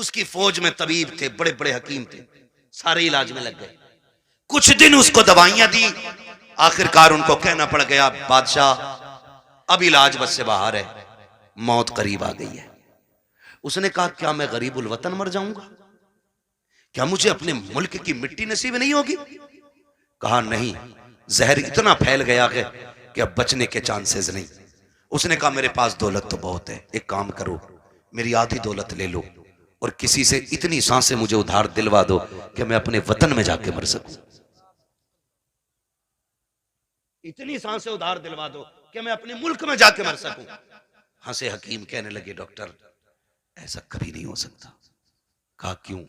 उसकी फौज में तबीब थे, बड़े बड़े हकीम थे, सारे इलाज में लग गए। कुछ दिन उसको दवाइयां दी, आखिरकार उनको कहना पड़ गया बादशाह अब इलाज बस से बाहर है, मौत करीब आ गई है। उसने कहा क्या मैं गरीबुल वतन मर जाऊंगा? क्या मुझे अपने मुल्क की मिट्टी नसीब नहीं होगी? कहा नहीं, जहर इतना फैल गया है कि अब बचने के चांसेस नहीं। उसने कहा मेरे पास दौलत तो बहुत है, एक काम करो मेरी आधी दौलत ले लो और किसी से इतनी सांसें मुझे उधार दिलवा दो कि मैं अपने वतन में जाके मर सकूं। इतनी सांसें उधार दिलवा दो कि मैं अपने मुल्क में जाके मर सकूं। हंसे हकीम, कहने लगे डॉक्टर ऐसा कभी नहीं हो सकता। कहा क्यों?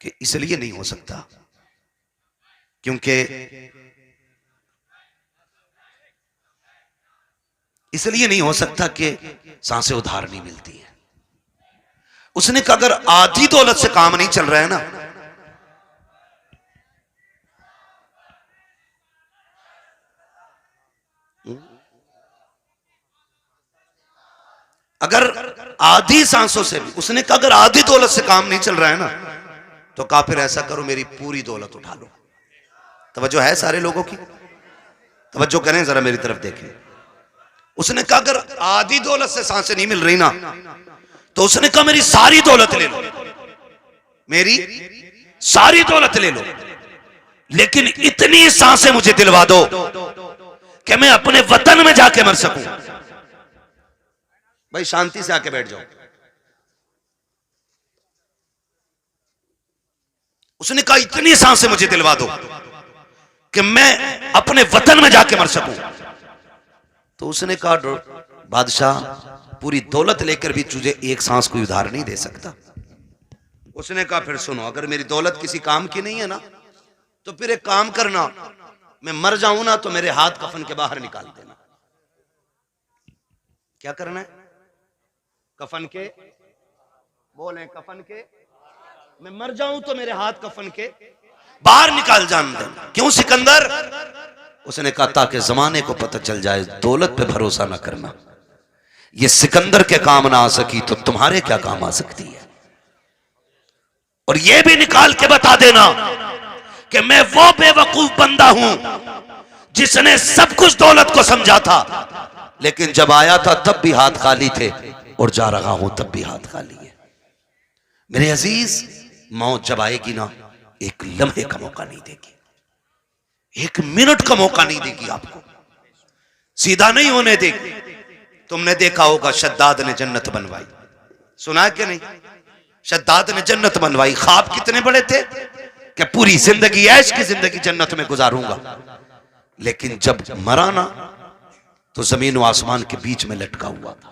कि इसलिए नहीं हो सकता क्योंकि इसलिए नहीं हो सकता कि सांसें उधार नहीं मिलती है। उसने कहा अगर आधी दौलत से काम नहीं चल रहा है ना, अगर आधी सांसों से भी, उसने कहा अगर आधी दौलत से काम नहीं चल रहा है ना, तो कहा फिर ऐसा करो मेरी पूरी दौलत उठा लो। तवज्जो है सारे लोगों की? तवज्जो करें जरा मेरी तरफ देखें। उसने कहा अगर आधी दौलत से सांसें नहीं मिल रही ना, तो उसने कहा मेरी सारी दौलत ले लो, मेरी सारी दौलत ले लो, लेकिन इतनी सांसें मुझे दिलवा दो कि मैं अपने वतन में जाके मर सकूं। भाई शांति से आके बैठ जाओ। उसने कहा इतनी सांसें मुझे दिलवा दो कि मैं अपने वतन में जाके मर सकूं। तो उसने कहा बादशाह पूरी दौलत लेकर भी तुझे एक सांस कोई उधार नहीं दे सकता। उसने कहा फिर सुनो, अगर मेरी दौलत किसी काम की नहीं है ना, तो फिर एक काम करना, मैं मर जाऊं ना तो मेरे हाथ कफन के बाहर निकाल देना। क्या करना है? कफन के, बोले कफन के, मैं मर जाऊं तो मेरे हाथ कफन के बाहर निकाल जान देना। क्यों सिकंदर? उसने कहा ताकि जमाने को पता चल जाए दौलत पे भरोसा ना करना। ये सिकंदर के काम ना आ सकी तो तुम्हारे क्या काम आ सकती है। और ये भी निकाल के बता देना कि मैं वो बेवकूफ बंदा हूं जिसने सब कुछ दौलत को समझा था, लेकिन जब आया था तब भी हाथ खाली थे और जा रहा हूं तब भी हाथ खाली है। मेरे अजीज, मौत जब आएगी ना, एक लम्हे का मौका नहीं देगी, एक मिनट का मौका नहीं देगी, आपको सीधा नहीं होने देगी। तुमने देखा होगा शद्दाद ने जन्नत बनवाई, सुना है कि नहीं? शद्दाद ने जन्नत बनवाई। ख्वाब कितने बड़े थे कि पूरी जिंदगी ऐश की जिंदगी जन्नत में गुजारूंगा, लेकिन जब मरा ना तो जमीन और आसमान के बीच में लटका हुआ था।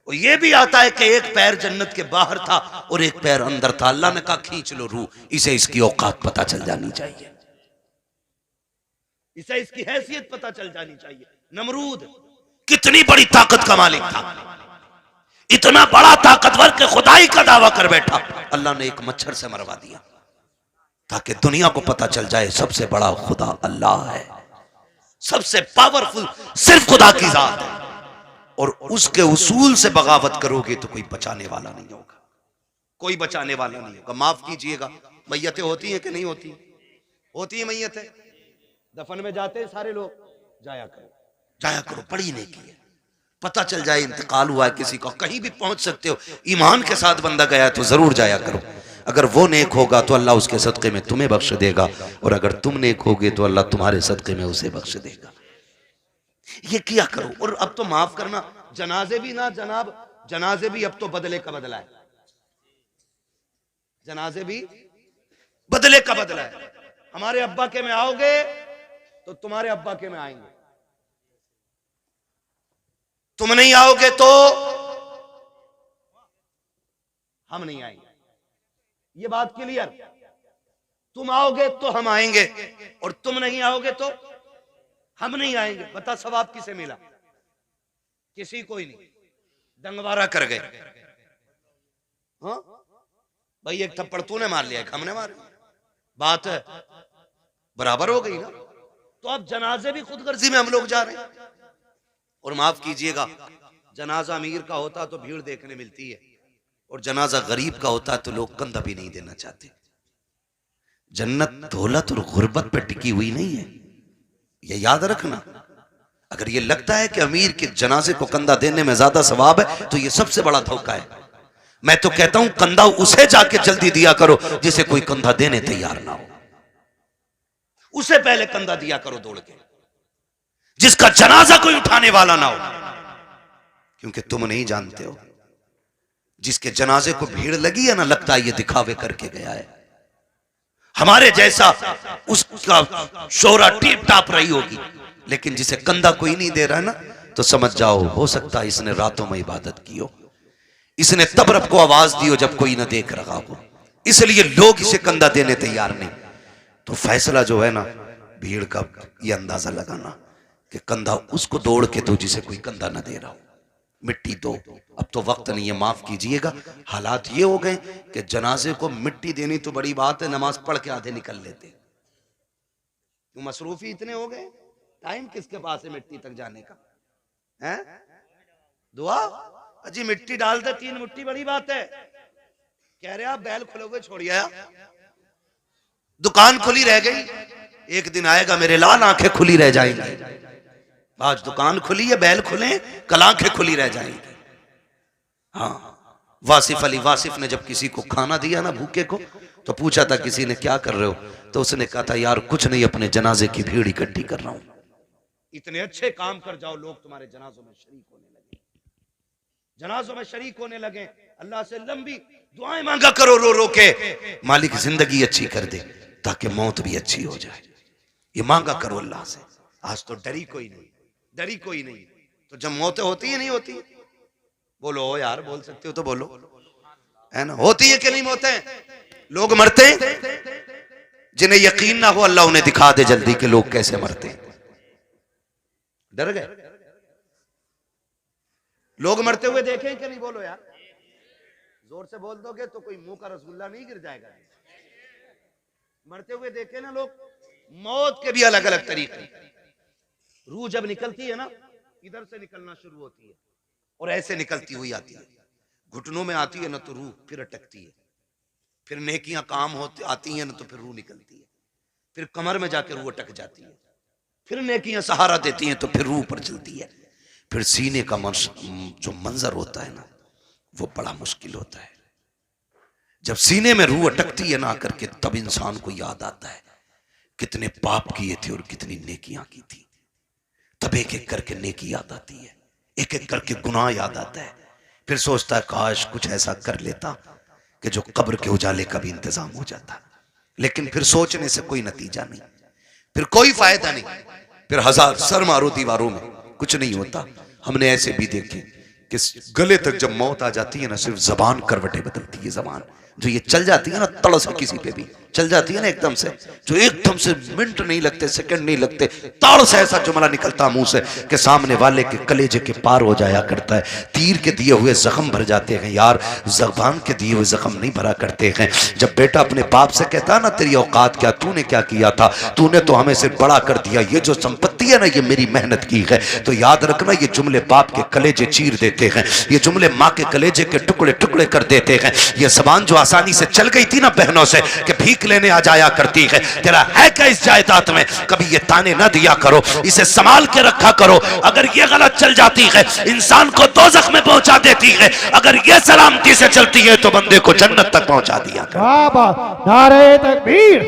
और यह भी आता है कि एक पैर जन्नत के बाहर था और एक पैर अंदर था। अल्लाह ने कहा खींच लो रूह, इसे इसकी औकात पता चल जानी चाहिए, इसे इसकी हैसियत पता चल जानी चाहिए। नमरूद कितनी बड़ी ताकत का मालिक था, इतना बड़ा ताकतवर के खुदाई का दावा कर बैठा। अल्लाह ने एक मच्छर से मरवा दिया ताकि दुनिया को पता चल जाए सबसे बड़ा खुदा अल्लाह है, सबसे पावरफुल सिर्फ खुदा की जात है। और उसके उसूल से बगावत करोगे तो कोई बचाने वाला नहीं होगा, कोई बचाने वाला नहीं होगा। माफ कीजिएगा, मैयतें होती हैं कि नहीं होती? होती है मैयतें, दफन में जाते हैं सारे लोग, जाया करो, जाया करो, पढ़ी नहीं की है, पता चल जाए इंतकाल हुआ है किसी का, कहीं भी पहुंच सकते हो। ईमान के साथ बंदा गया तो जरूर जाया करो। अगर वो नेक होगा तो अल्लाह उसके सदके में तुम्हें बख्श देगा, और अगर तुम नेक होगे तो अल्लाह तुम्हारे सदके में उसे बख्श देगा। ये किया करो। और अब तो माफ करना, जनाजे भी ना जनाब, जनाजे भी अब तो बदले का बदला है, जनाजे भी बदले का बदला है। हमारे अब्बा के में आओगे तो तुम्हारे अब्बा के में आएंगे, तुम नहीं आओगे तो हम नहीं आएंगे। ये बात क्लियर? तुम आओगे तो हम आएंगे और तुम नहीं आओगे तो हम नहीं आएंगे। बता सवाब किसे मिला? किसी को ही नहीं। दंगवारा कर गए। हाँ भाई, एक थप्पड़ तूने मार लिया, एक हमने मार, बात है बराबर हो गई ना। तो अब जनाजे भी खुदगर्जी में हम लोग जा रहे हैं। और माफ कीजिएगा, जनाजा अमीर का होता तो भीड़ देखने मिलती है, और जनाजा गरीब का होता है तो लोग कंधा भी नहीं देना चाहते। जन्नत दौलत और गुर्बत पे टिकी हुई नहीं है, ये याद रखना। अगर ये लगता है कि अमीर के जनाजे को कंधा देने में ज्यादा सवाब है तो ये सबसे बड़ा धोखा है। मैं तो कहता हूं कंधा उसे जाके जल्दी दिया करो जिसे कोई कंधा देने तैयार ना हो, उसे पहले कंधा दिया करो दौड़ के, जिसका जनाजा कोई उठाने वाला ना हो। क्योंकि तुम नहीं जानते हो, जिसके जनाजे को भीड़ लगी है ना, लगता है ये दिखावे करके गया है, हमारे जैसा उसका शोहरा टीप टाप रही होगी, लेकिन जिसे कंधा कोई नहीं दे रहा है ना, तो समझ जाओ हो सकता है इसने रातों में इबादत की हो, इसने तब रब को आवाज दी हो जब कोई ना देख रहा हो, इसलिए लोग इसे कंधा देने तैयार नहीं। तो फैसला जो है ना भीड़ का, ये अंदाजा लगाना कि कंधा उसको दौड़ के दो जिसे कोई कंधा ना दे रहा हो, मिट्टी दो। अब तो वक्त नहीं है, माफ कीजिएगा, हालात ये हो गए कि जनाजे को मिट्टी देनी तो बड़ी बात है, नमाज पढ़ के आधे निकल लेते। तो मसरूफी इतने हो गए, टाइम किसके पास है मिट्टी तक जाने का है? दुआ अजी मिट्टी डाल दे 3 मुट्ठी बड़ी बात है। कह रहे आप बैल खुले हुए छोड़िए, दुकान खुली रह गई, एक दिन आएगा मेरे लाल आंखें खुली रह जाएंगी। आज दुकान खुली है, बैल खुले, कल आंखें खुली रह जाएंगी। हाँ, वासिफ अली वासिफ ने जब किसी को खाना दिया ना भूखे को, तो पूछा था किसी ने क्या कर रहे हो, तो उसने कहा था यार कुछ नहीं, अपने जनाजे की भीड़ इकट्ठी कर रहा हूं। इतने अच्छे काम कर जाओ, लोग तुम्हारे जनाजों में शरीक होने लगे, जनाजों में शरीक होने लगे। अल्लाह से लंबी दुआएं मांगा करो रो रो के, मालिक जिंदगी अच्छी कर दे ताकि मौत भी अच्छी हो जाए, ये मांगा करो अल्लाह से। आज तो डरी कोई नहीं, डरी कोई नहीं, तो जब मौतें होती है नहीं होती, बोलो यार, बोल सकते हो तो बोलो, है ना, होती है कि नहीं मौतें? लोग मरते हैं, जिन्हें यकीन ना हो अल्लाह उन्हें दिखा दे जल्दी कि लोग कैसे मरते हैं। डर गए? लोग मरते हुए देखे कि नहीं? बोलो यार, जोर से बोल दोगे तो कोई मुंह का रसगुल्ला नहीं गिर जाएगा। मरते हुए देखे ना लोग, मौत के भी अलग अलग तरीके। रूह जब निकलती है ना, इधर से निकलना शुरू होती है और ऐसे निकलती हुई आती है, घुटनों में आती है ना तो रूह फिर अटकती है, फिर नेकियां काम होती आती हैं ना तो फिर रूह निकलती है, फिर कमर में जाकर रूह अटक जाती है, फिर नेकियां सहारा देती हैं तो फिर रूह पर चलती है, फिर सीने का जो मंजर होता है ना वो बड़ा मुश्किल होता है। जब सीने में रूह अटकती है ना आकर के, तब इंसान को याद आता है कितने पाप किए थे और कितनी नेकियां की थी। तब एक एक करके नेकी याद आती है, एक एक करके गुनाह याद आता है, फिर सोचता है काश कुछ ऐसा कर लेता कि जो कब्र के उजाले का भी इंतजाम हो जाता। लेकिन फिर सोचने से कोई नतीजा नहीं, फिर कोई फायदा नहीं, फिर हजार सर मारो दीवारों में कुछ नहीं होता। हमने ऐसे भी देखे कि गले तक जब मौत आ जाती है ना, सिर्फ जबान करवटें बदलती है, जबान जो ये चल जाती है ना तड़ से, किसी पे भी चल जाती है ना एकदम से, जो एकदम से मिनट नहीं लगते, सेकंड नहीं लगते, ताड़ से ऐसा जुमला निकलता मुंह से कि सामने वाले के कलेजे के पार हो जाया करता है। तीर के दिए हुए जख्म भर जाते हैं यार, जबान के दिए हुए जख्म नहीं भरा करते हैं। जब बेटा अपने बाप से कहता है ना तेरी औकात क्या, तूने क्या किया था, तूने तो हमें सिर्फ बड़ा कर दिया, ये जो संपत्ति है ना ये मेरी मेहनत की है। तो याद रखना ये जुमले बाप के कलेजे चीर देते हैं, ये जुमले माँ के कलेजे के टुकड़े टुकड़े कर देते हैं। ये जबान जो आसानी से चल गई थी ना बहनों से कि भीख लेने आ जाया करती है, तेरा है क्या इस जायदाद में, कभी ये ताने ना दिया करो, इसे संभाल के रखा करो। अगर ये गलत चल जाती है इंसान को दोज़ख में पहुंचा देती है, अगर ये सलामती से चलती है तो बंदे को जन्नत तक पहुंचा दिया करो। नारे तकबीर,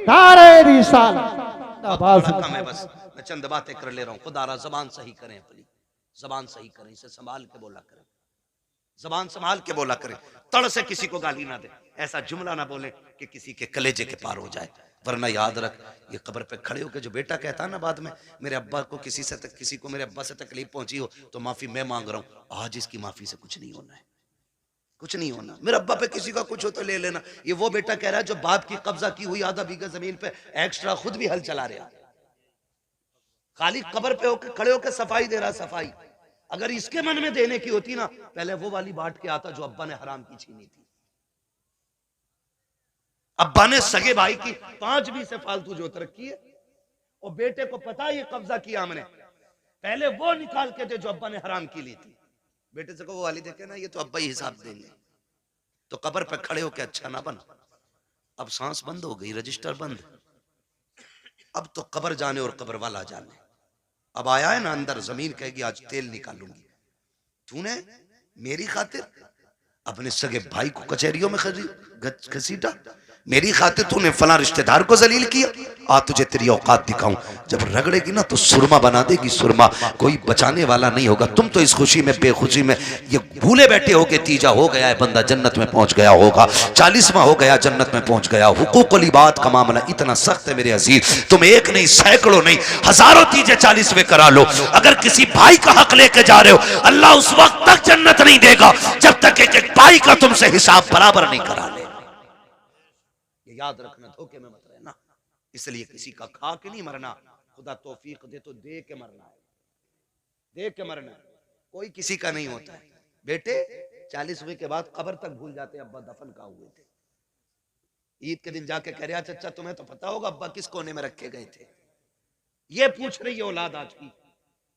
नारे रिसालत। बस मैं चंद बातें कर ले रहा हूँ। खुदा जबान सही करें, अपनी जबान सही करें, इसे संभाल के बोला करें, जबान संभाल के बोला करें, तड़ से किसी को गाली ना दे, ऐसा जुमला ना बोले कि किसी के कलेजे के पार हो जाए। वरना याद रख, ये कब्र पे खड़े होकर जो बेटा कहता है ना बाद में मेरे अब्बा को किसी को मेरे अब्बा से तकलीफ पहुंची हो तो माफी मैं मांग रहा हूं, आज इसकी माफी से कुछ नहीं होना है, कुछ नहीं होना। मेरे अब्बा पे किसी का कुछ हो तो ले लेना। ये वो बेटा कह रहा है जो बाप की कब्जा की हुई आधा बीघा जमीन पे एक्स्ट्रा खुद भी हल चला रहा, खाली कब्र पे होकर खड़े होकर सफाई दे रहा, सफाई। अगर इसके मन में देने की होती ना, पहले वो वाली बांट के आता जो अब्बा ने हराम की छीनी थी। अब्बा ने सगे भाई की 5 भी से फालतू जोत रखी है और बेटे को पता ये कब्जा किया हमने, पहले वो निकाल के दे जो अब्बा ने हराम की ली थी। बेटे से को वो वाली देखे ना, ये तो अब्बा ही हिसाब देंगे, तो कब्र पे खड़े होके अच्छा ना बन। अब सांस बंद हो गई, रजिस्टर बंद। अब तो कब्र जाने और कब्र वाला जाने। अब आया है ना अंदर, जमीन कहेगी आज तेल निकालूंगी। तूने मेरी खातिर अपने सगे भाई को कचहरियों में घसीटा, मेरी खातिर तूने फला रिश्तेदार को जलील किया। आ तुझे तेरी औकात दिखाऊं। जब रगड़ेगी ना तो सुरमा बना देगी, सुरमा। कोई बचाने वाला नहीं होगा। तुम तो इस खुशी में बेखुशी में ये भूले बैठे हो कि तीजा हो गया है, बंदा जन्नत में पहुंच गया होगा, 40वां हो गया जन्नत में पहुंच गया। हुकूकुल इबाद का मामला इतना सख्त है मेरे अजीज, तुम एक नहीं, सैकड़ों नहीं, हजारों तीजे 40वें करा लो। अगर किसी भाई का हक लेके जा रहे हो, अल्लाह उस वक्त तक जन्नत नहीं देगा जब तक एक भाई का तुमसे हिसाब बराबर नहीं करा ले। याद रखना, धोखे में मत रहना। इसलिए किसी का खा के नहीं मरना, खुदा तौफीक दे तो दे के मरना है, दे के मरना है। कोई किसी का नहीं होता है। बेटे 40वें के बाद कब्र तक भूल जाते हैं अब्बा दफन कहाँ हुए थे। ईद के दिन जाके कह रहा चचा तुम्हें तो पता होगा अब्बा किस कोने में रखे गए थे। ये पूछ रही है औलाद आज की,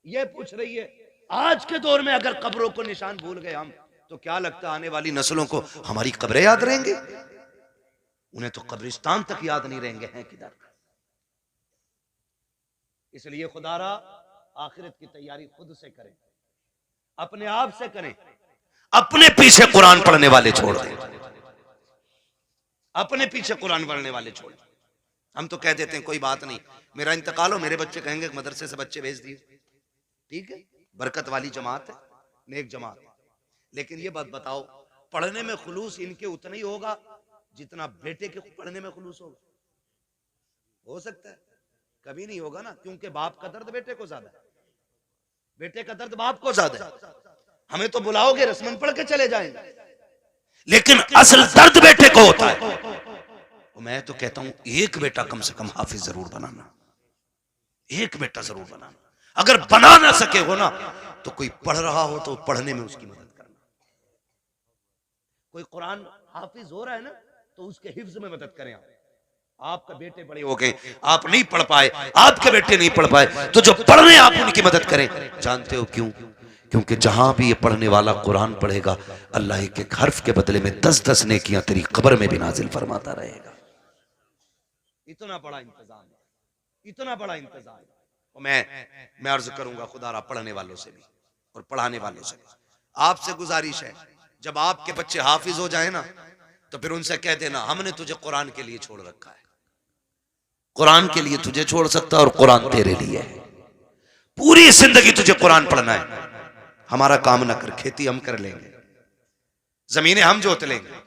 ये पूछ रही है। आज के दौर में अगर कब्रों को निशान भूल गए हम, तो क्या लगता आने वाली नस्लों को हमारी कब्रें याद रहेंगी? उन्हें तो कब्रिस्तान तक याद नहीं रहेंगे हैं किधर। इसलिए खुदारा आखिरत की तैयारी खुद से करें, अपने आप से करें। अपने पीछे कुरान पढ़ने वाले छोड़ दें, अपने पीछे कुरान पढ़ने वाले छोड़ दें। हम तो कह देते हैं कोई बात नहीं, मेरा इंतकाल हो, मेरे बच्चे कहेंगे मदरसे से बच्चे भेज दिए, ठीक है, बरकत वाली जमात है, नेक जमात है। लेकिन ये बात बताओ, पढ़ने में खुलूस इनके उतना ही होगा जितना बेटे के पढ़ने में खुलूस होगा? हो सकता है? कभी नहीं होगा ना, क्योंकि बाप का दर्द बेटे को ज्यादा है, बेटे का दर्द बाप को ज्यादा है। हमें तो बुलाओगे रस्मन पढ़ के चले जाएंगे, लेकिन असल दर्द बेटे को होता है। मैं तो कहता हूं एक बेटा कम से कम हाफिज जरूर बनाना, एक बेटा जरूर बनाना। अगर बना ना सके हो ना, तो कोई पढ़ रहा हो तो पढ़ने में उसकी मदद करना। कोई कुरान हाफिज हो रहा है ना, तो उसके हिफ्ज में मदद करें। आपका बेटे बड़े हो गए, आप नहीं पढ़ पाए, आपके बेटे नहीं पढ़ पाए, तो जो पढ़ रहे हैं आप उनकी मदद करें। जानते हो क्यों? क्योंकि जहां भी ये पढ़ने वाला कुरान पढ़ेगा, अल्लाह के हर्फ के बदले में 10-10 नेकियां तेरी कब्र में भी नाजिल फरमाता रहेगा। इतना बड़ा इंतजाम है, इतना बड़ा इंतजाम है। और मैं अर्ज करूंगा खुदारा पढ़ने वालों से भी और पढ़ाने वालों से आपसे गुजारिश है, जब आपके बच्चे हाफिज हो जाए ना, तो फिर उनसे कह देना हमने तुझे कुरान के लिए छोड़ रखा है, कुरान के लिए तुझे छोड़ सकता और कुरान तेरे लिए है। पूरी जिंदगी तुझे कुरान पढ़ना है। हमारा काम ना कर, खेती हम कर लेंगे, जमीनें हम जोत लेंगे,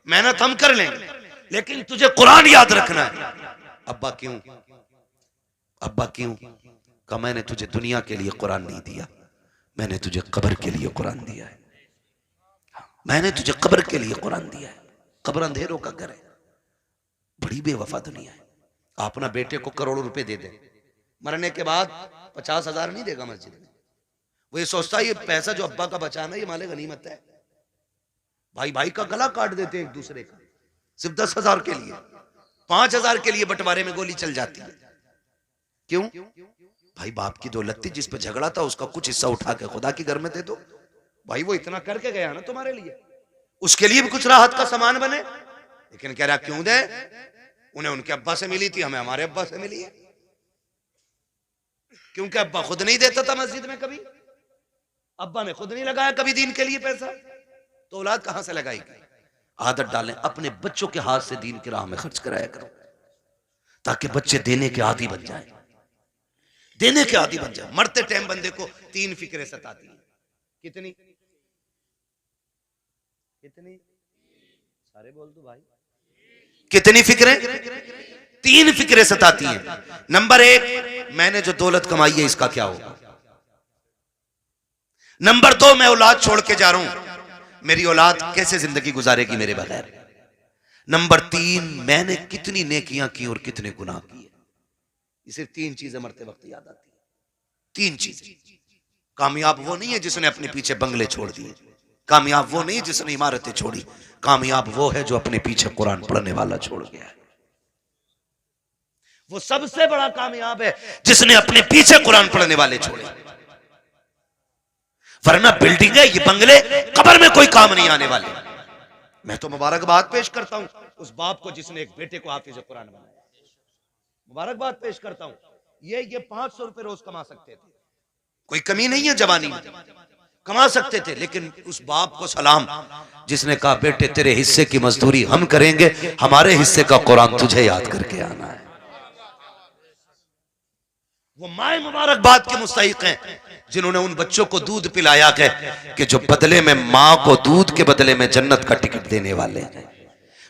मेहनत हम कर लेंगे, लेकिन तुझे कुरान याद रखना है। अब्बा क्यों? अब्बा क्यों? कहा मैंने तुझे दुनिया के लिए कुरान नहीं दिया, मैंने तुझे कब्र के लिए कुरान दिया है। मैंने तुझे कब्र के लिए कुरान दिया है। कब्र अंधेरों का घर है, बड़ी बेवफा दुनिया है। आप ना बेटे को करोड़ों रुपए दे दे, मरने के बाद 50,000 नहीं देगा मस्जिद में। वो ये सोचता है ये पैसा जो अब्बा का बचाना है ये माले गनीमत है। भाई भाई का गला काट देते हैं एक दूसरे का, सिर्फ 10,000 के लिए, 5,000 के लिए बंटवारे में गोली चल जाती है। क्यों? भाई बाप की दौलत थी, जिस पे झगड़ा था उसका कुछ हिस्सा उठा के खुदा के घर में दे दो। भाई वो इतना करके गया ना तुम्हारे लिए, उसके लिए भी कुछ राहत का सामान बने। लेकिन कह रहा क्यों दे? उन्हें उनके अब्बा से मिली थी, हमें हमारे अब्बा से मिली है। क्योंकि अब्बा खुद नहीं देता था मस्जिद में, कभी अब्बा ने खुद नहीं लगाया कभी दीन के लिए पैसा, तो औलाद कहां से लगाएगी? आदत डालें, अपने बच्चों के हाथ से दीन की राह में खर्च कराया करो, ताकि बच्चे देने के आदी बन जाए, देने के आदी बन जाए। मरते टाइम बंदे को 3 फिक्रें सताती हैं। कितनी कितनी? सारे बोल दो भाई, कितनी फिक्रें? 3 फिक्रें सताती हैं। नंबर 1, मैंने जो दौलत कमाई है इसका क्या होगा। नंबर 2, मैं औलाद छोड़ के जा रहा हूं, मेरी औलाद कैसे जिंदगी गुजारेगी मेरे बगैर। नंबर 3, मैंने कितनी नेकियां की और कितने गुनाह किए। ये सिर्फ 3 चीजें मरते वक्त याद आती है। 3 चीजें। कामयाब वो नहीं है जिसने अपने पीछे बंगले छोड़ दिए, कामयाब वो नहीं जिसने इमारतें छोड़ी, कामयाब वो है जो अपने पीछे कुरान पढ़ने वाला छोड़ गया है। वो सबसे बड़ा कामयाब है जिसने अपने पीछे कुरान पढ़ने वाले छोड़े। वरना बिल्डिंग है, ये बंगले कब्र में कोई काम नहीं आने वाले। मैं तो मुबारकबाद पेश करता हूं उस बाप को जिसने एक बेटे को हाफिज कुरान बनाया। मुबारकबाद पेश करता हूं। ये 500 रुपए रोज कमा सकते थे, कोई कमी नहीं है, जवानी में कमा सकते थे, लेकिन उस बाप को सलाम जिसने कहा बेटे तेरे हिस्से की मजदूरी हम करेंगे, हमारे हिस्से का कुरान तुझे याद करके आना है। वो माए मुबारकबाद के मुस्तहिक हैं जिन्होंने उन बच्चों को दूध पिलाया कि जो बदले में मां को दूध के बदले में जन्नत का टिकट देने वाले हैं।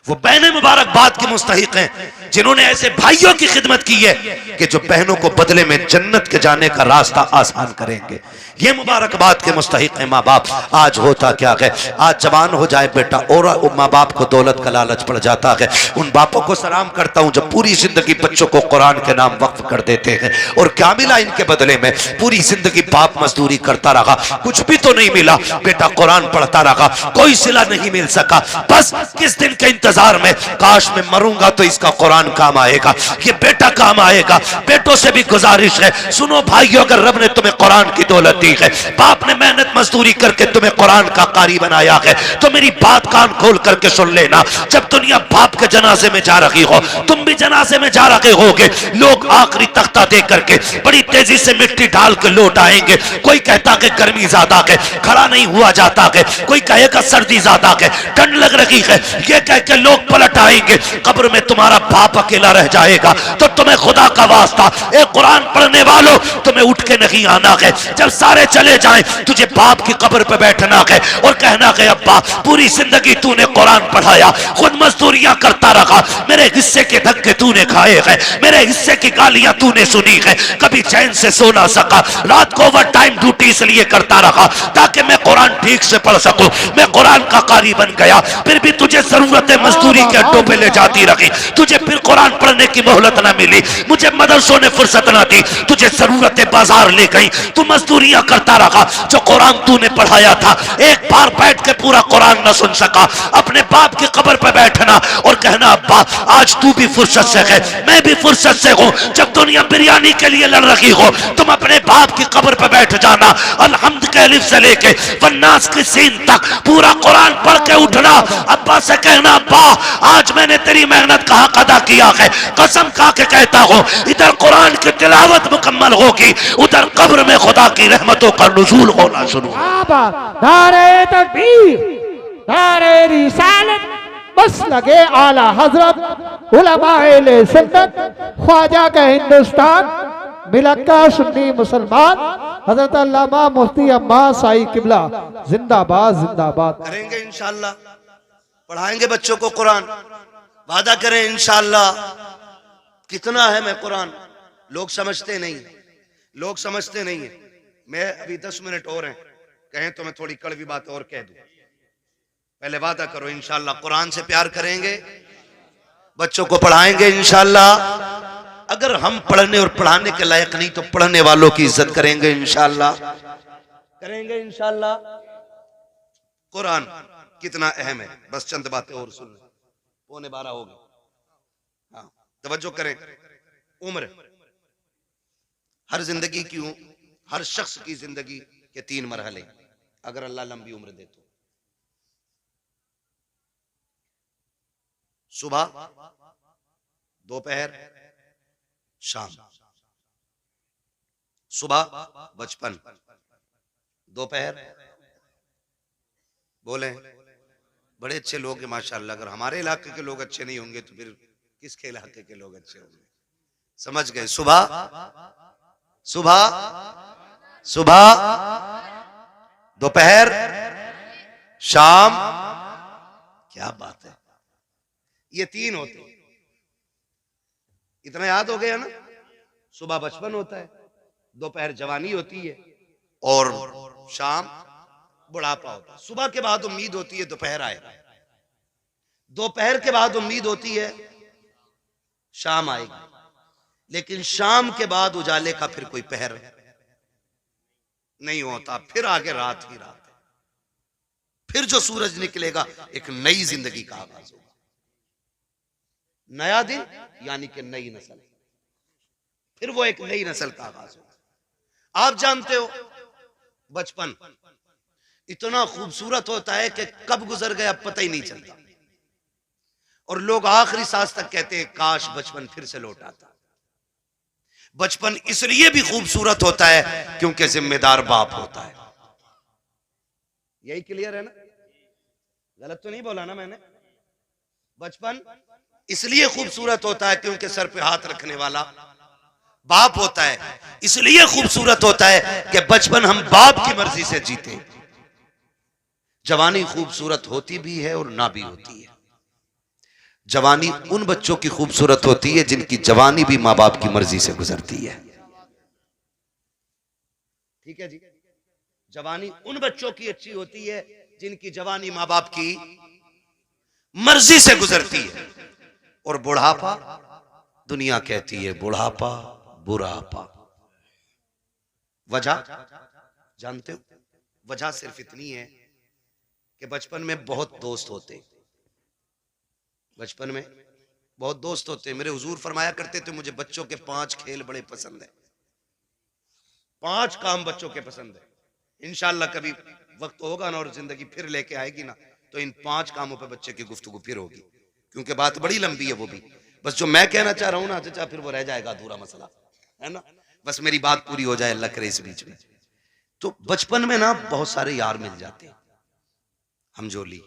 वो बहनें मुबारकबाद के मुस्तहिक हैं जिन्होंने ऐसे भाइयों की खिदमत की है कि जो बहनों को बदले में जन्नत के जाने का रास्ता आसान करेंगे। ये मुबारकबाद के मुस्तहिक हैं माँ बाप। आज होता क्या है, आज जवान हो जाए बेटा और माँ बाप को दौलत का लालच पड़ जाता है। उन बापों को सलाम करता हूँ जो पूरी जिंदगी बच्चों को कुरान के नाम वक्फ कर देते हैं। और क्या मिला इनके बदले में? पूरी जिंदगी बाप मजदूरी करता रहा, कुछ भी तो नहीं मिला। बेटा कुरान पढ़ता रहा, कोई सिला नहीं मिल सका। बस किस दिन के इंतजार में, काश मैं मरूंगा तो इसका कुरान काम आएगा, ये बेटा काम आएगा। बेटों से भी गुजारिश है, सुनो भाइयों, अगर रब ने तुम्हें कुरान की दौलत दी है, बाप ने मेहनत मजदूरी करके तुम्हें कुरान का कारी बनाया है, तो मेरी बात कान खोल करके सुन लेना। जब दुनिया बाप के जनाजे में जा रही हो, तुम भी जनाजे में जा रहे होगे। लोग आखिरी तख्ता दे करके बड़ी तेजी से मिट्टी डाल के लौट आएंगे। कोई कहता कि गर्मी ज्यादा है, खड़ा नहीं हुआ जाता है। कोई कहेगा सर्दी ज्यादा है, ठंड लग रही है। ये कह के लोग पलट आएंगे। कब्र में तुम्हारा बाप अकेला रह जाएगा। तो तुम्हें खुदा का वास्ता, एक कुरान पढ़ने वालों, तुम्हें उठ के नहीं आना है। जब सारे चले जाएं, तुझे बाप की कब्र पे बैठना है और कहना है अब्बा पूरी जिंदगी तूने कुरान पढ़ाया, खुद मजदूरियां करता रहा, मेरे हिस्से के धक्के तूने खाए हैं, मेरे हिस्से की गालियां तूने सुनी है, कभी चैन से सो ना सका, रात को ओवर टाइम ड्यूटी इसलिए करता रहा ताकि मैं कुरान ठीक से पढ़ सकूं। मैं कुरान का कारी बन गया, फिर भी तुझे जरूरत मजदूरी के अड्डों पे ले जाती रही, तुझे फिर कुरान पढ़ने की मोहलत ना मिली, मुझे मदरसों ने फुर्सत ना दी, तुझे जरूरत बाजार ले गई, तू मजदूरियां करता रहा। जो कुरान तूने पढ़ाया था, एक बार बैठ के पूरा कुरान न सुन सका। अपने बाप की कब्र पे बैठना और कहना अब्बा आज तू भी फुर्सत से है, मैं भी फुर्सत से हूं। जब दुनिया बिरयानी के लिए लड़ रही हो, तुम अपने बाप की कब्र पे बैठ जाना। अलहम्द के अलिफ से लेके वन्नास की सीन तक पूरा कुरान पढ़ के उठना। अब्बा से कहना अब्बा आज मैंने तेरी मेहनत का हक अदा किया है, कसम खा के कहता हूं इधर कुरान की तिलावत मुकम्मल होगी, उधर कब्र में खुदा की रहमतों का नुज़ूल होना शुरू। नारे तकबीर, नारे रिसालत, बस लगे आला हजरत उलमाए सुन्नत, ख्वाजा का हिंदुस्तान, मिलक्का सुन्नी मुसलमान, हजरत अल्लामा मुफ्ती अब्बास साई किबला जिंदाबाद जिंदाबाद। करेंगे इंशाअल्लाह, पढ़ाएंगे बच्चों को कुरान, वादा करें इंशाअल्लाह। कितना है मैं कुरान, लोग समझते नहीं, लोग समझते नहीं है। मैं अभी 10 मिनट और हैं, कहें तो मैं थोड़ी कड़वी बात और कह दूं। पहले वादा करो इंशाअल्लाह कुरान से प्यार करेंगे, बच्चों को पढ़ाएंगे इंशाअल्लाह। अगर हम पढ़ने और पढ़ाने के लायक नहीं तो पढ़ने वालों की इज्जत करेंगे इंशाअल्लाह, करेंगे इंशाअल्लाह। कुरान कितना अहम है, बस चंद बातें और सुन, 11:15 हो गए। हाँ तवज्जो करें। उम्र, हर जिंदगी की, हर शख्स की जिंदगी के 3 मरहले, अगर अल्लाह लंबी उम्र दे तो। सुबह, दोपहर, शाम। सुबह बचपन, दोपहर, बोले बड़े अच्छे लोग हैं माशाअल्लाह। अगर हमारे इलाके के लोग अच्छे नहीं होंगे तो फिर किसके इलाके के लोग अच्छे होंगे? समझ गए? सुबह, सुबह, सुबह, दोपहर, शाम। क्या बात है, ये 3 होते हैं। इतना याद हो गया ना? सुबह बचपन होता है, दोपहर जवानी होती है और शाम बुढ़ापा होता है। सुबह के बाद उम्मीद होती है दोपहर आएगा, दोपहर के बाद उम्मीद होती है शाम आएगी, लेकिन शाम के बाद उजाले का फिर कोई पहर नहीं होता। फिर आगे रात ही रात है, फिर जो सूरज निकलेगा एक नई जिंदगी का आगाज होगा, नया दिन यानी कि नई नस्ल, फिर वो एक नई नस्ल का आगाज होगा। आप जानते हो बचपन इतना खूबसूरत होता है कि कब गुजर गया पता ही नहीं चलता। और लोग आखिरी सांस तक कहते हैं काश बचपन फिर से लौट आता। बचपन इसलिए भी खूबसूरत होता है क्योंकि जिम्मेदार बाप होता है। यही क्लियर है ना? गलत तो नहीं बोला ना मैंने? बचपन इसलिए खूबसूरत होता है क्योंकि सर पे हाथ रखने वाला बाप होता है। इसलिए खूबसूरत होता है कि बचपन हम बाप की मर्जी से जीते। जवानी खूबसूरत होती भी है और ना भी होती है। जवानी उन बच्चों की खूबसूरत होती है जिनकी जवानी भी मां बाप की मर्जी से गुजरती है। ठीक है जी? जवानी उन बच्चों की अच्छी होती है जिनकी जवानी मां बाप की मर्जी से गुजरती है। और बुढ़ापा, दुनिया कहती है बुढ़ापा बुढ़ापा। वजह जानते हो? वजह सिर्फ इतनी है कि बचपन में बहुत दोस्त होते। बचपन में बहुत दोस्त होते। मेरे हुजूर फरमाया करते थे मुझे बच्चों के 5 खेल बड़े पसंद है। 5 काम बच्चों के पसंद है। इंशाअल्लाह कभी वक्त होगा ना और जिंदगी फिर लेके आएगी ना तो इन 5 कामों पे बच्चे की गुफ्तगू फिर होगी, क्योंकि बात बड़ी लंबी है। वो भी बस जो मैं कहना चाह रहा हूं ना चाचा, फिर वो रह जाएगा अधूरा मसला, है ना? बस मेरी बात पूरी हो जाए, अल्लाह करे इस बीच में। तो बचपन में ना बहुत सारे यार मिल जाते हैं। हम जोली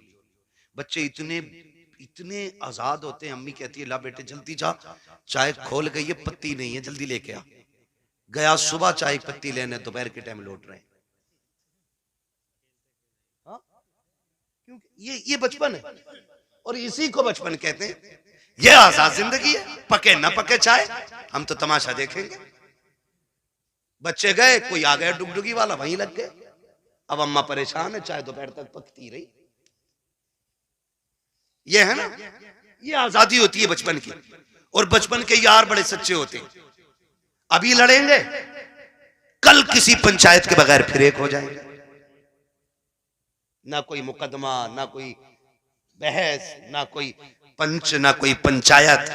बच्चे इतने इतने आजाद होते हैं। अम्मी कहती है ला बेटे जल्दी जा, चाय खोल गई है, पत्ती नहीं है, जल्दी लेके आ। गया सुबह चाय पत्ती लेने, दोपहर के टाइम लौट रहे हैं। हाँ? क्योंकि ये बचपन है और इसी को बचपन कहते हैं। ये आजाद जिंदगी है। पके ना पके चाय, हम तो तमाशा देखेंगे। बच्चे गए, कोई आ गया डुगडुगी वाला, वहीं लग गए। अब अम्मा परेशान है, चाय दोपहर तक पकती रही। ये है ना, ये आजादी होती है बचपन की। और बचपन के यार बड़े सच्चे होते हैं। अभी लड़ेंगे, कल किसी पंचायत के बगैर फिर एक हो जाएंगे। ना कोई मुकदमा, ना कोई बहस, ना कोई पंच, ना कोई पंचायत।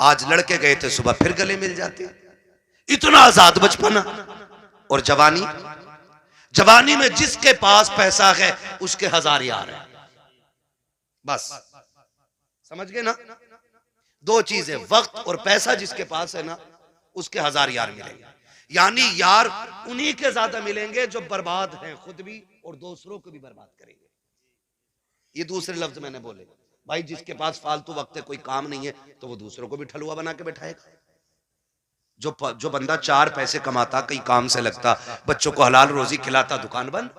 आज लड़के गए थे, सुबह फिर गले मिल जाते। इतना आजाद बचपन। और जवानी, जवानी में जिसके पास पैसा है उसके 1000 यार है। बस समझ गए ना? 2 चीजें, वक्त और पैसा। जिसके पास है ना उसके 1000 यार मिलेंगे। यानी यार उन्हीं के ज्यादा मिलेंगे जो बर्बाद हैं खुद भी और दूसरों को भी बर्बाद करेंगे। ये दूसरे लफ्ज मैंने बोले। भाई जिसके पास फालतू वक्त है, कोई काम नहीं है, तो वो दूसरों को भी ठलुआ बना के बैठाएगा। जो बंदा 4 पैसे कमाता, कहीं काम से लगता, बच्चों को हलाल रोजी खिलाता, दुकान बंद,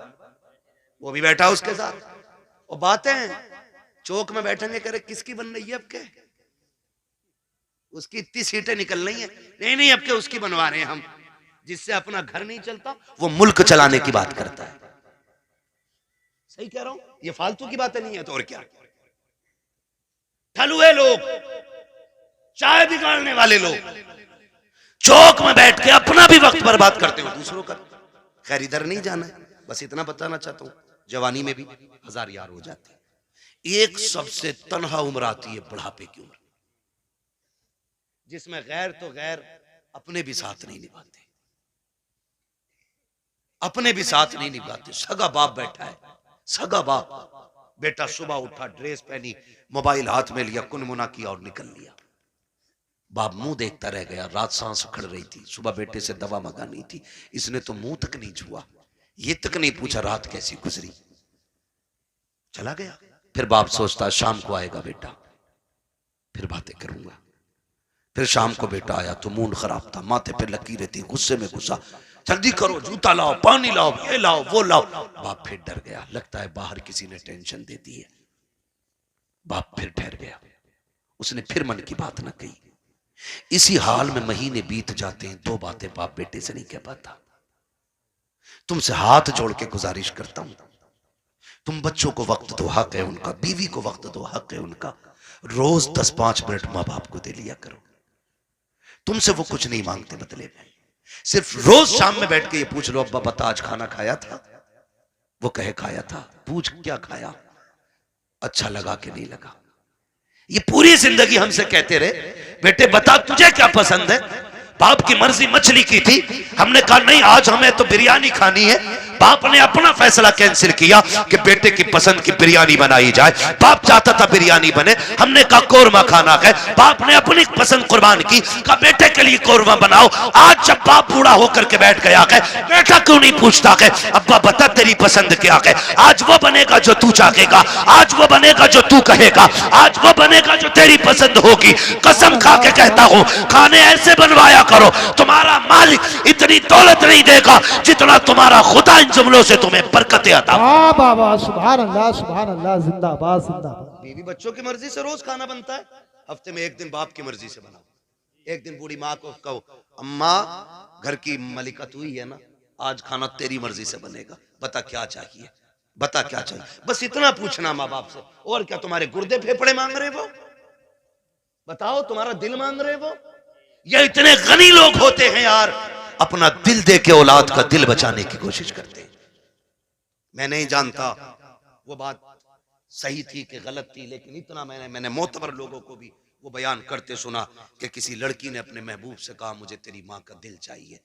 वो भी बैठा उसके साथ। और बातें चौक में बैठेंगे, करे किसकी बन रही है अब के, उसकी इतनी सीटें निकल रही हैं। नहीं अब के उसकी बनवा रहे हैं हम। जिससे अपना घर नहीं चलता वो मुल्क चलाने की बात करता है। सही कह रहा हूं? ये फालतू की बातें नहीं है तो और क्या। ठलुए लोग, चाय बिगाड़ने वाले लोग चौक में बैठ के अपना भी वक्त बर्बाद करते हो, दूसरों का। खैर इधर नहीं जाना है, बस इतना बताना चाहता हूं। जवानी में भी 1000 यार हो जाते हैं। एक सबसे तन्हा उम्र आती है बुढ़ापे की उम्र, जिसमें गैर तो गैर अपने भी साथ नहीं निभाते, अपने भी साथ नहीं निभाते। सगा बाप बैठा है, सगा बाप। बेटा सुबह उठा, ड्रेस पहनी, मोबाइल हाथ में लिया, कुनमुना किया और निकल लिया। बाप मुंह देखता रह गया। रात सांस उखड़ रही थी, सुबह बेटे से दवा मंगानी थी, इसने तो मुंह तक नहीं छुआ, ये तक नहीं पूछा रात कैसी गुजरी, चला गया। फिर बाप सोचता शाम को आएगा बेटा, फिर बातें करूंगा। फिर शाम को बेटा आया तो मूड खराब था, माथे पे लकीरें थी, गुस्से में गुस्सा, जल्दी करो, जूता लाओ, पानी लाओ, ये लाओ, वो लाओ। बाप फिर डर गया, लगता है बाहर किसी ने टेंशन दे दी है। बाप फिर ठहर गया, उसने फिर मन की बात न कही। इसी हाल में महीने बीत जाते हैं, 2 बातें बाप बेटे से नहीं कह पाता। तुमसे हाथ जोड़ के गुजारिश करता हूं, तुम बच्चों को वक्त दो, हक है उनका, बीवी को वक्त दो, हक है उनका। रोज 10-5 मिनट मां बाप को दे लिया करो। तुमसे वो कुछ नहीं मांगते बदले में, सिर्फ रोज शाम में बैठ के ये पूछ लो, अब्बा बता आज खाना खाया था? वो कहे खाया था। पूछ क्या खाया, अच्छा लगा कि नहीं लगा। ये पूरी जिंदगी हमसे कहते रहे, बेटे बता तुझे क्या पसंद है? बाप की मर्जी मछली की थी, हमने कहा नहीं आज हमें तो बिरयानी खानी है। बाप ने अपना फैसला कैंसिल किया कि बेटे की पसंद की बिरयानी बनाई जाए। बाप चाहता था बिरयानी बने, हमने कहा कोरमा खाना है। बाप ने अपनी पसंद कुर्बान की, कहा बेटे के लिए कोरमा बनाओ। आज जब बाप बूढ़ा होकर के बैठ गया है, बेटा क्यों नहीं पूछता है अब्बा बता तेरी पसंद क्या है? आज वो बनेगा जो तू चाहेगा, आज वो बनेगा जो तू कहेगा, आज वो बनेगा जो तेरी पसंद होगी। कसम खा के कहता हूं, खाने ऐसे बनवाया करो, तुम्हारा मालिक इतनी दौलत नहीं देगा जितना तुम्हारा खुदा इन जुमलों से तुम्हें बरकतें अता। वाह बाबा, सुभान अल्लाह, सुभान अल्लाह, जिंदाबाद जिंदाबाद। बीवी बच्चों की मर्जी से रोज खाना बनता है, हफ्ते में एक दिन बाप की मर्जी से बनाओ। एक दिन बूढ़ी माँ को कहो अम्मा घर की मलिका तू ही है ना, आज खाना तेरी मर्जी से बनेगा, बता क्या चाहिए, बता क्या चाहिए। बस इतना पूछना माँ बाप से। और क्या तुम्हारे गुर्दे फेफड़े मांग रहे वो? बताओ तुम्हारा दिल मांग रहे वो? ये इतने गनी लोग होते हैं यार, अपना दिल दे के औलाद का दिल बचाने की कोशिश करते हैं। मैं नहीं जानता वो बात सही थी कि गलत थी, लेकिन इतना मैंने मोतबर लोगों को भी वो बयान करते सुना कि किसी लड़की ने अपने महबूब से कहा मुझे तेरी माँ का दिल चाहिए,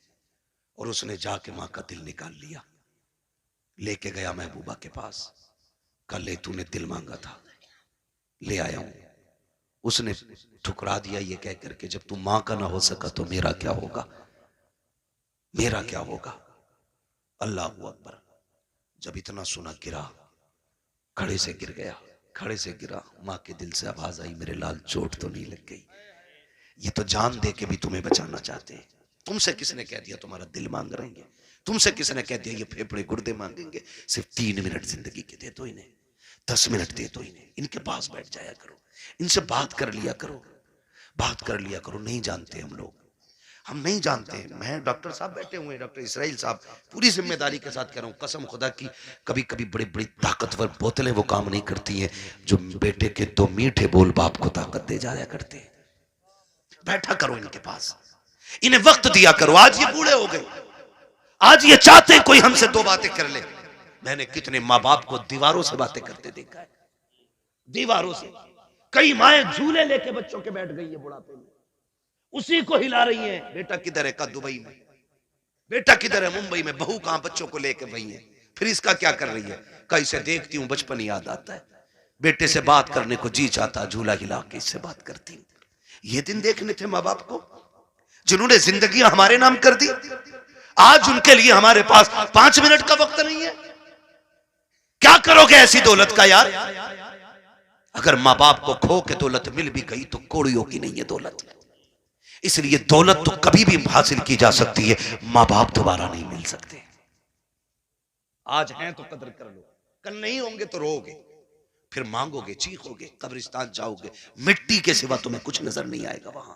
और उसने जाके माँ का दिल निकाल लिया, लेके गया महबूबा के पास, कल ले तूने दिल मांगा था ले आया हूं। उसने ठुकरा दिया ये कह करके जब तू मां का ना हो सका तो मेरा क्या होगा, मेरा क्या होगा। अल्लाह अकबर। जब इतना सुना गिरा, खड़े से गिर गया, खड़े से गिरा, मां के दिल से आवाज आई मेरे लाल चोट तो नहीं लग गई? ये तो जान दे के भी तुम्हें बचाना चाहते हैं। तुमसे किसने कह दिया तुम्हारा दिल मांग रहे हैं? तुमसे किसने कह दिया ये फेफड़े गुर्दे मांगेंगे? सिर्फ 3 मिनट जिंदगी के दे दो इन्हें, 10 मिनट दे दो इन्हें, इनके पास बैठ जाया करो, इनसे बात कर लिया करो, बात कर लिया करो। नहीं जानते हम लोग, हम नहीं जानते। मैं डॉक्टर साहब बैठे हुए हैं, डॉक्टर इसराइल साहब, पूरी जिम्मेदारी के साथ कह रहा हूँ, कसम खुदा की, कभी कभी बड़ी बड़ी ताकतवर बोतलें वो काम नहीं करती हैं जो बेटे के 2 मीठे बोल बाप को ताकत दे जाया करते हैं। बैठा करो इनके पास, इन्हें वक्त दिया करो। आज ये बूढ़े हो गए, आज ये चाहते हैं कोई हमसे 2 बातें कर ले। मैंने कितने माँ बाप को दीवारों से बातें करते देखा है, दीवारों से। कई माएं झूले लेके बच्चों के बैठ गई है बुढ़ापे में, उसी को हिला रही है। बेटा किधर है? का दुबई में। बेटा किधर है? मुंबई में। बहू कहां? बच्चों को लेके वही है। फिर इसका क्या कर रही है? का इसे देखती हूं बचपन याद आता है, बेटे से बात करने को जी चाहता, झूला हिला के इससे बात करती। ये दिन देखने थे माँ बाप को जिन्होंने जिंदगी हमारे नाम कर दी। आज उनके लिए हमारे पास 5 मिनट का वक्त नहीं है। क्या करोगे ऐसी दौलत का यार? अगर माँ बाप को खो के दौलत मिल भी गई तो कोड़ियों की नहीं है दौलत। इसलिए दौलत तो कभी भी हासिल की जा सकती है, माँ बाप दोबारा नहीं मिल सकते। आज हैं तो कदर कर लो, कल नहीं होंगे तो रोओगे, फिर मांगोगे, चीखोगे, कब्रिस्तान जाओगे, मिट्टी के सिवा तुम्हें कुछ नजर नहीं आएगा। वहां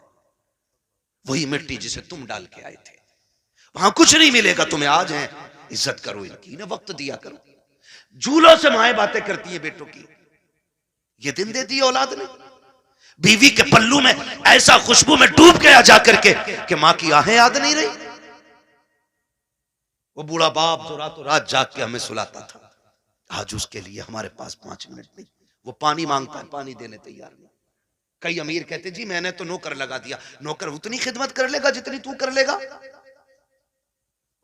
वही मिट्टी जिसे तुम डाल के आए थे, वहां कुछ नहीं मिलेगा तुम्हें। आज है, इज्जत करो इनकी, इन्हें वक्त दिया करो। झूलों से माएं बातें करती है बेटों की। ये दिन दे दी औलाद ने, बीवी के पल्लू में ऐसा खुशबू में डूब गया जाकर के कि मां की आहें याद नहीं रही। वो बूढ़ा बाप जो रातों रात जाग के हमें सुलाता था, आज उसके लिए हमारे पास 5 मिनट नहीं। वो पानी मांगता है, पानी देने तैयार नहीं। कई अमीर कहते जी मैंने तो नौकर लगा दिया। नौकर उतनी खिदमत कर लेगा जितनी तू कर लेगा।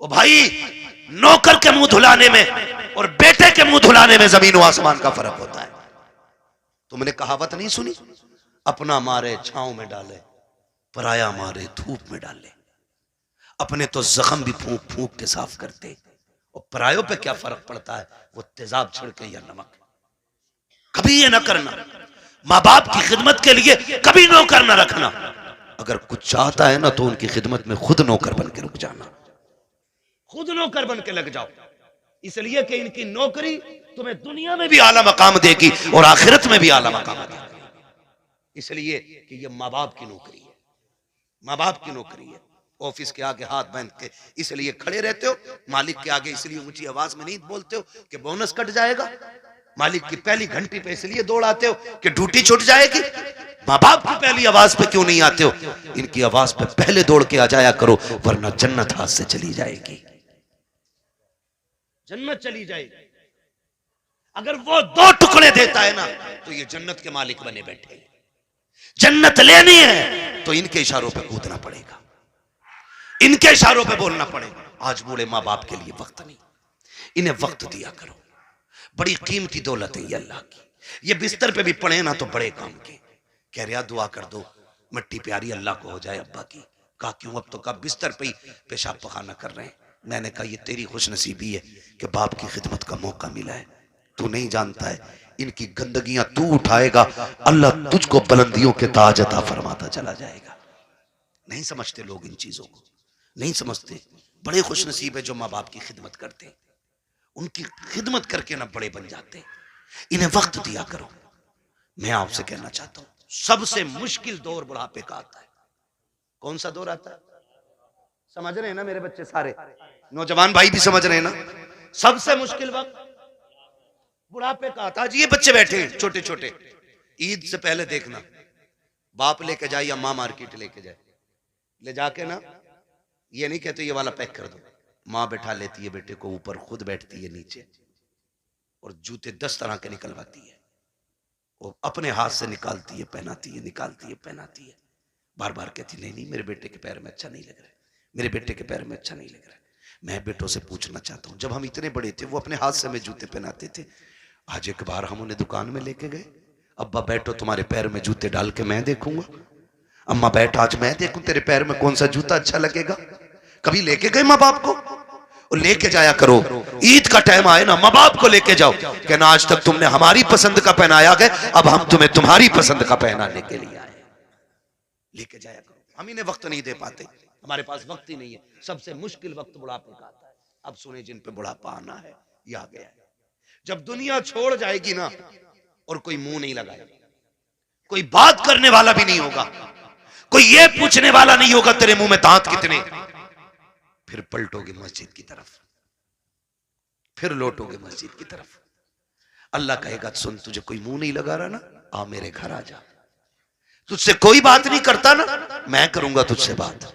ओ भाई, नौकर के मुंह धुलाने में और बेटे के मुंह धुलाने में जमीन व आसमान का फर्क होता है। तुमने कहावत नहीं सुनी? अपना मारे छांव में डाले, पराया मारे धूप में डाले। अपने तो जख्म भी फूंक फूंक के साफ करते, और परायों पे क्या फर्क पड़ता है, वो तेजाब छिड़के या नमक। कभी ये ना करना, माँ बाप की खिदमत के लिए कभी नौकर ना रखना। अगर कुछ चाहता है ना तो उनकी खिदमत में खुद नौकर बन के रुक जाना, खुद नौकर बन के लग जाओ। इसलिए कि इनकी नौकरी तुम्हें दुनिया में भी आला मकाम देगी और आखिरत में भी आला मकाम देगी। इसलिए कि ये माँ बाप की नौकरी है, माँ बाप की नौकरी है। ऑफिस के आगे हाथ बांध के इसलिए खड़े रहते हो, मालिक के आगे इसलिए ऊंची आवाज में नहीं बोलते हो कि बोनस कट जाएगा। मालिक की पहली घंटी पे इसलिए दौड़ आते हो कि ड्यूटी छूट जाएगी। माँ बाप की पहली आवाज पे क्यों नहीं आते हो? इनकी आवाज पे पहले दौड़ के आ जाया करो, वरना जन्नत हाथ से चली जाएगी, जन्नत चली जाएगी। अगर वो 2 टुकड़े देता है ना तो ये जन्नत के मालिक बने बैठे। जन्नत लेनी है तो इनके इशारों पे कूदना पड़ेगा, इनके इशारों पे बोलना पड़ेगा। आज बूढ़े माँ बाप के लिए वक्त नहीं, इन्हें वक्त दिया करो। बड़ी कीमती दौलत है ये अल्लाह की। ये बिस्तर पे भी पड़े ना तो बड़े काम के। कह रहा दुआ कर दो मिट्टी प्यारी अल्लाह को हो जाए अब्बा की। कहा क्यों? अब तो कहा बिस्तर पे ही पेशाब पखाना कर रहे हैं। मैंने कहा ये तेरी खुशनसीबी है कि बाप की खिदमत का मौका मिला है। तू नहीं जानता है इनकी गंदगियां तू उठाएगा, अल्लाह तुझको बुलंदियों के ताज अता फरमाता चला जाएगा। नहीं समझते लोग इन चीजों को, नहीं समझते। बड़े खुशनसीब है जो माँ बाप की खिदमत करते, उनकी खिदमत करके ना बड़े बन जाते। इन्हें वक्त दिया करो। मैं आपसे कहना चाहता हूं सबसे मुश्किल दौर बुढ़ापे का आता है। कौन सा दौर आता है? समझ रहे हैं ना मेरे बच्चे सारे? नौजवान भाई भी समझ रहे हैं ना? सबसे मुश्किल वक्त बुढ़ापे का आता है। आज ये बच्चे बैठे हैं छोटे छोटे, ईद से पहले देखना बाप लेके जाए या माँ मार्केट लेके जाए, ले जाके ना ये नहीं कहते ये वाला पैक कर दो, माँ बैठा लेती है बेटे को ऊपर, खुद बैठती है नीचे और जूते 10 तरह के निकलवाती है। वो अपने हाथ से निकालती है, पहनाती है, निकालती है, पहनाती है। बार बार कहती नहीं नहीं मेरे बेटे के पैर में अच्छा नहीं लग रहा है, मेरे बेटे के पैर में अच्छा नहीं लग रहा है। मैं बेटों से पूछना चाहता हूं, जब हम इतने बड़े थे वो अपने हाथ से हमें जूते पहनाते थे। आज एक बार हम उन्हें दुकान में लेके गए, अब्बा बैठो तुम्हारे पैर में जूते डाल के मैं देखूंगा। अम्मा बैठ आज मैं देखूं तेरे पैर में कौन सा जूता अच्छा लगेगा। कभी लेके गए माँ बाप को? और लेके जाया करो। ईद का टाइम आए ना माँ बाप को लेके जाओ, कहना आज तक तुमने हमारी पसंद का पहनाया गया, अब हम तुम्हें तुम्हारी पसंद का पहनाने के लिए आए। लेके जाया करो। हम इन्हें वक्त नहीं दे पाते, हमारे पास वक्त ही नहीं है। सबसे मुश्किल वक्त बुढ़ापे का आता है। अब सुने जिन पे बुढ़ापा आना है ये आ गया है। जब दुनिया छोड़ जाएगी ना और कोई मुंह नहीं लगाएगा, कोई बात करने वाला भी नहीं होगा, कोई ये पूछने वाला नहीं होगा तेरे मुंह में दांत कितने, फिर पलटोगे मस्जिद की तरफ, फिर लौटोगे मस्जिद की तरफ। अल्लाह कहेगा सुन तुझे कोई मुंह नहीं लगा रहा ना, आ मेरे घर आ जा। तुझसे कोई बात नहीं करता ना, मैं करूंगा तुझसे बात।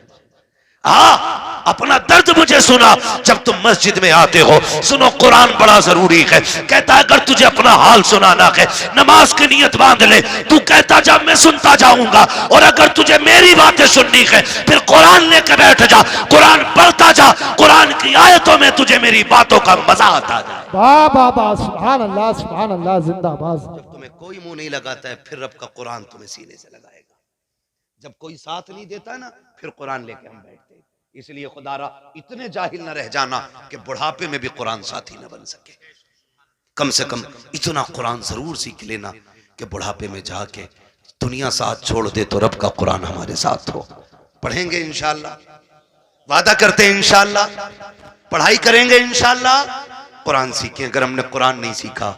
अपना दर्द मुझे सुना जब तुम मस्जिद में आते हो। सुनो कुरान बड़ा जरूरी है। कहता है अगर तुझे अपना हाल सुनाना है नमाज की नियत बांध ले, तू कहता जा मैं सुनता जाऊंगा। और अगर तुझे मेरी बातें सुननी है फिर कुरान लेकर बैठ जा, कुरान पढ़ता जा, कुरान की आयतों में तुझे मेरी बातों का मजा आता जाए। वाह वाह वाह, सुभान अल्लाह जिंदाबाद। जब तुम्हें कोई मुंह नहीं लगाता है फिर रब का कुरान तुम्हें सीने से लगाएगा। जब कोई साथ नहीं देता ना फिर कुरान लेके हम बैठते हैं। इसलिए खुदारा इतने जाहिल न रह जाना कि बुढ़ापे में भी कुरान साथी न बन सके। कम से कम इतना कुरान जरूर सीख लेना कि बुढ़ापे में जाके दुनिया साथ छोड़ दे तो रब का कुरान हमारे साथ हो। पढ़ेंगे इंशाअल्लाह, वादा करते हैं इंशाअल्लाह, पढ़ाई करेंगे इंशाअल्लाह, कुरान सीखें। अगर हमने कुरान नहीं सीखा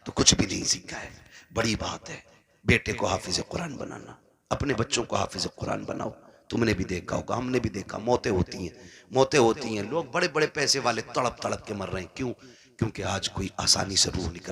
तो कुछ भी नहीं सीखा है। बड़ी बात है बेटे को हाफिज कुरान बनाना, अपने बच्चों को हाफिज कुरान बनाओ। तुमने भी देखा होगा, हमने भी देखा, मौतें होती हैं। लोग बड़े बड़े पैसे वाले तड़प तड़प के मर रहे हैं। क्यों? क्योंकि आज कोई आसानी से रूह निकल